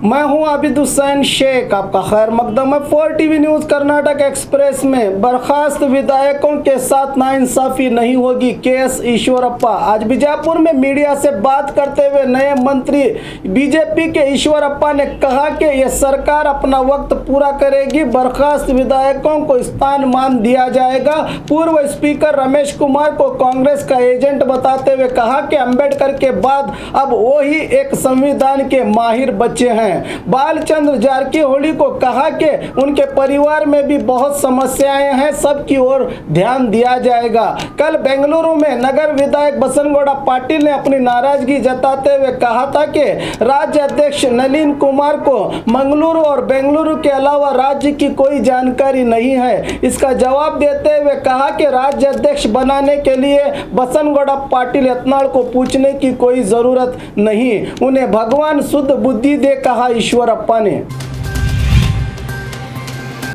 मैं हूं आबिद हुसैन शेख, आपका खैर मकदम है। 4 टीवी न्यूज कर्नाटक एक्सप्रेस में बर्खास्त विधायकों के साथ नाइंसाफी नहीं होगी, केएस ईश्वरप्पा। आज बीजापुर में मीडिया से बात करते हुए नए मंत्री बीजेपी के ईश्वरप्पा ने कहा कि यह सरकार अपना वक्त पूरा करेगी, बर्खास्त विधायकों को स्थान मान दिया जाएगा। पूर्व स्पीकर रमेश कुमार को कांग्रेस का एजेंट बताते हुए कहा कि अंबेडकर के बाद अब वो ही एक संविधान के माहिर बच्चे हैं। बालचंद्र जारकीहोली को कहा कि उनके परिवार में भी बहुत समस्याएं हैं, सबकी ओर ध्यान दिया जाएगा। कल बेंगलुरु में नगर विधायक बसनगौड़ा पाटिल ने अपनी नाराजगी जताते हुए कहा था कि राज्य अध्यक्ष नलिन कुमार को मंगलुरु और बेंगलुरु के अलावा राज्य की कोई जानकारी नहीं है। इसका जवाब देते हुए कहा कि राज्य अध्यक्ष बनाने के लिए बसनगौड़ा पाटिल यत्नाल को पूछने की कोई जरूरत नहीं, उन्हें भगवान शुद्ध बुद्धि दे, कहा ईश्वरप्पा ने।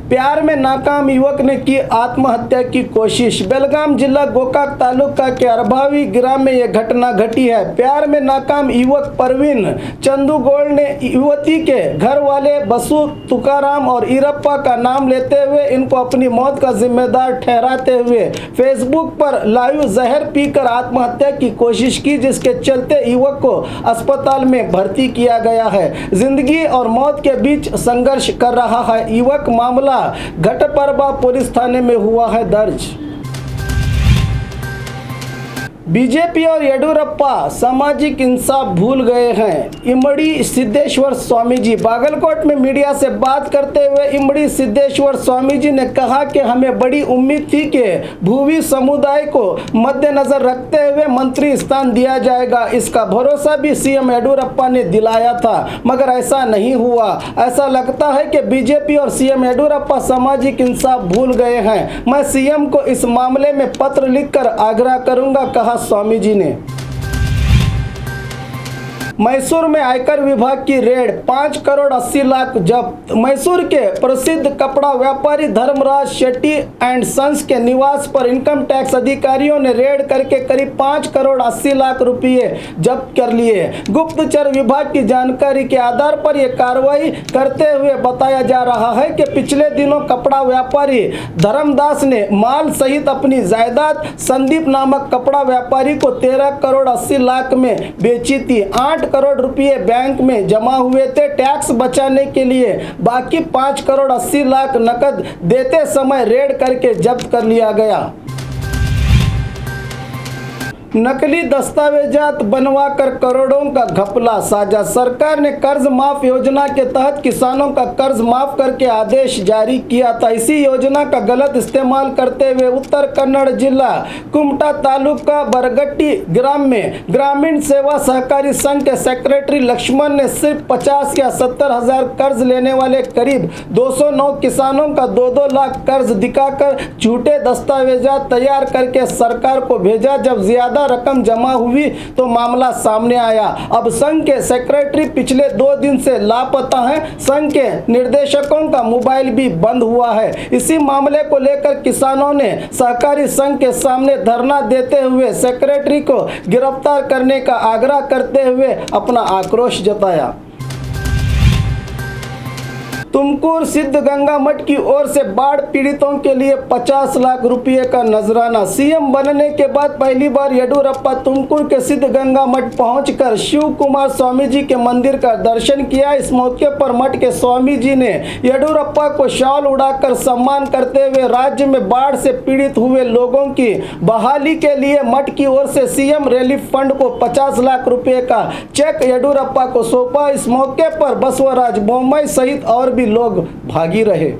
प्यार में नाकाम युवक ने की आत्महत्या की कोशिश। बेलगाम जिला गोकाक तालुका के अरभावी ग्राम में यह घटना घटी है। प्यार में नाकाम युवक परवीन चंदूगौड़ ने युवती के घर वाले बसु तुकाराम और ईरप्पा का नाम लेते हुए इनको अपनी मौत का जिम्मेदार ठहराते हुए फेसबुक पर लाइव जहर पीकर आत्महत्या की कोशिश की, जिसके चलते युवक को अस्पताल में भर्ती किया गया है। जिंदगी और मौत के बीच संघर्ष कर रहा है युवक। मामला घटप्रभा पुलिस थाने में हुआ है दर्ज। बीजेपी और येडियुरप्पा सामाजिक इंसाफ भूल गए हैं, इमड़ी सिद्धेश्वर स्वामी जी। बागलकोट में मीडिया से बात करते हुए इमड़ी सिद्धेश्वर स्वामी जी ने कहा कि हमें बड़ी उम्मीद थी कि भूवी समुदाय को मद्देनजर रखते हुए मंत्री स्थान दिया जाएगा। इसका भरोसा भी सीएम येडियुरप्पा ने दिलाया था, मगर ऐसा नहीं हुआ। ऐसा लगता है कि बीजेपी और सीएम येडियुरप्पा सामाजिक इंसाफ भूल गए हैं। मैं सीएम को इस मामले में पत्र लिखकर आग्रह करूंगा, कहा स्वामी जी ने। मैसूर में आयकर विभाग की रेड, 5 करोड़ 80 लाख जब्त। मैसूर के प्रसिद्ध कपड़ा व्यापारी धर्मराज शेट्टी एंड सन्स के निवास पर इनकम टैक्स अधिकारियों ने रेड करके करीब 5 करोड़ 80 लाख रुपये जब्त कर लिए। गुप्तचर विभाग की जानकारी के आधार पर यह कार्रवाई करते हुए बताया जा रहा है कि पिछले दिनों कपड़ा व्यापारी धर्मदास ने माल सहित अपनी जायदाद संदीप नामक कपड़ा व्यापारी को 13 करोड़ 80 लाख में बेची थी। 8 करोड़ रुपए बैंक में जमा हुए थे। टैक्स बचाने के लिए बाकी 5 करोड़ 80 लाख नकद देते समय रेड करके जब्त कर लिया गया। नकली दस्तावेजात बनवाकर करोड़ों का घपला साझा। सरकार ने कर्ज माफ योजना के तहत किसानों का कर्ज माफ करके आदेश जारी किया था। इसी योजना का गलत इस्तेमाल करते हुए उत्तर कन्नड़ जिला कुमटा तालुका बरगट्टी ग्राम में ग्रामीण सेवा सहकारी संघ के सेक्रेटरी लक्ष्मण ने सिर्फ 50 या 70 हजार कर्ज लेने वाले करीब 209 किसानों का 2-2 लाख कर्ज दिखाकर झूठे दस्तावेजात तैयार करके सरकार को भेजा। जब ज्यादा रकम जमा हुई तो मामला सामने आया। अब संघ के सेक्रेटरी पिछले 2 दिन से लापता हैं। संघ के निर्देशकों का मोबाइल भी बंद हुआ है। इसी मामले को लेकर किसानों ने सहकारी संघ के सामने धरना देते हुए सेक्रेटरी को गिरफ्तार करने का आग्रह करते हुए अपना आक्रोश जताया। तुमकुर सिद्धगंगा मठ की ओर से बाढ़ पीड़ितों के लिए 50 लाख रुपए का नजराना। सीएम बनने के बाद पहली बार येडियुरप्पा तुमकुर के सिद्धगंगा मठ पहुंचकर शिव कुमार स्वामी जी के मंदिर का दर्शन किया। इस मौके पर मठ के स्वामी जी ने येडियुरप्पा को शॉल उड़ाकर सम्मान करते हुए राज्य में बाढ़ से पीड़ित हुए लोगों की बहाली के लिए मठ की ओर से सीएम रिलीफ फंड को 50 लाख रुपए का चेक येडियुरप्पा को सौंपा। इस मौके पर बसवराज बोम्मई सहित और भी लोग भागी रहे।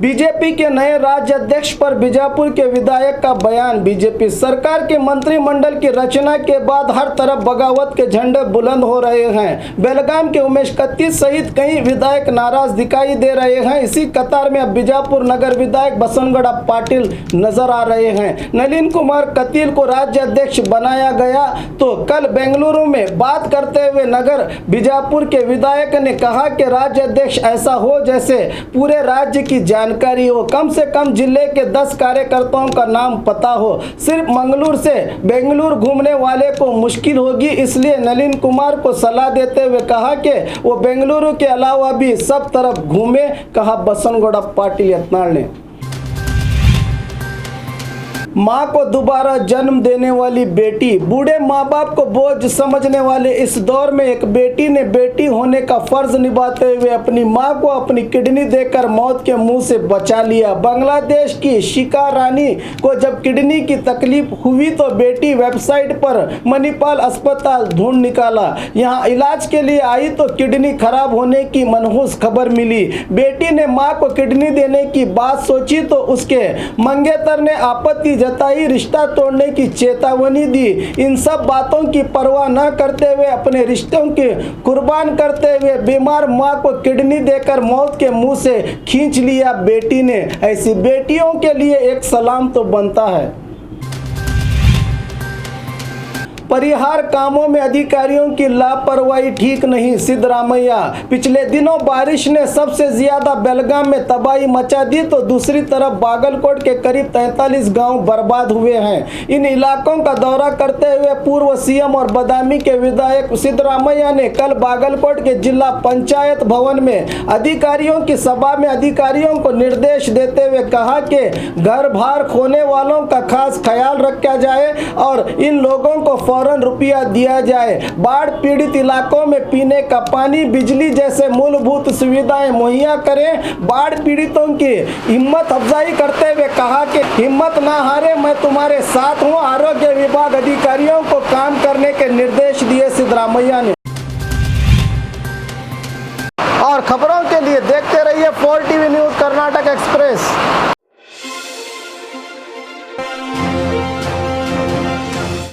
बीजेपी के नए राज्य अध्यक्ष पर बीजापुर के विधायक का बयान। बीजेपी सरकार के मंत्रिमंडल की रचना के बाद हर तरफ बगावत के झंडे बुलंद हो रहे हैं। बेलगाम के उमेश कत्ती सहित कई विधायक नाराज दिखाई दे रहे हैं। इसी कतार में अब बीजापुर नगर विधायक बसनगौड़ा पाटिल नजर आ रहे हैं। नलिन कुमार कतील को राज्य अध्यक्ष बनाया गया तो कल बेंगलुरु में बात करते हुए नगर बीजापुर के विधायक ने कहा कि राज्य अध्यक्ष ऐसा हो जैसे पूरे राज्य की जान जानकारी हो, कम से कम जिले के 10 कार्यकर्ताओं का नाम पता हो। सिर्फ मंगलूर से बेंगलुरु घूमने वाले को मुश्किल होगी, इसलिए नलिन कुमार को सलाह देते हुए कहा कि वो बेंगलुरु के अलावा भी सब तरफ घूमे, कहा बसनगौड़ा पाटिल यत्नाल ने। माँ को दोबारा जन्म देने वाली बेटी, बूढ़े माँ बाप को बोझ समझने वाले इस दौर में एक बेटी ने बेटी होने का फर्ज निभाते हुए अपनी माँ को अपनी किडनी देकर मौत के मुंह से बचा लिया। बांग्लादेश की शिका रानी को जब किडनी की तकलीफ हुई तो बेटी वेबसाइट पर मणिपाल अस्पताल ढूंढ निकाला। यहाँ इलाज के लिए आई तो किडनी खराब होने की मनहूस खबर मिली। बेटी ने माँ को किडनी देने की बात सोची तो उसके मंगेतर ने आपत्ति जताई, रिश्ता तोड़ने की चेतावनी दी। इन सब बातों की परवाह न करते हुए अपने रिश्तों के कुर्बान करते हुए बीमार मां को किडनी देकर मौत के मुंह से खींच लिया बेटी ने। ऐसी बेटियों के लिए एक सलाम तो बनता है। परिहार कामों में अधिकारियों की लापरवाही ठीक नहीं, सिद्धरामैया। पिछले दिनों बारिश ने सबसे ज्यादा बेलगाम में तबाही मचा दी तो दूसरी तरफ बागलकोट के करीब 43 गांव बर्बाद हुए हैं। इन इलाकों का दौरा करते हुए पूर्व सीएम और बदामी के विधायक सिद्धरामैया ने कल बागलकोट के जिला पंचायत भवन में अधिकारियों की सभा में अधिकारियों को निर्देश देते हुए कहा कि घर बार खोने वालों का खास ख्याल रखा जाए और इन लोगों को फौरन रुपया दिया जाए। बाढ़ पीड़ित इलाकों में पीने का पानी, बिजली जैसे मूलभूत सुविधाएं मुहैया करें। बाढ़ पीड़ितों की हिम्मत अफजाई करते हुए कहा कि हिम्मत ना हारे, मैं तुम्हारे साथ हूं। आरोग्य विभाग अधिकारियों को काम करने के निर्देश दिए सिद्धरामैया ने। और खबरों के लिए देखते रहिए 4 टीवी न्यूज़ कर्नाटक एक्सप्रेस।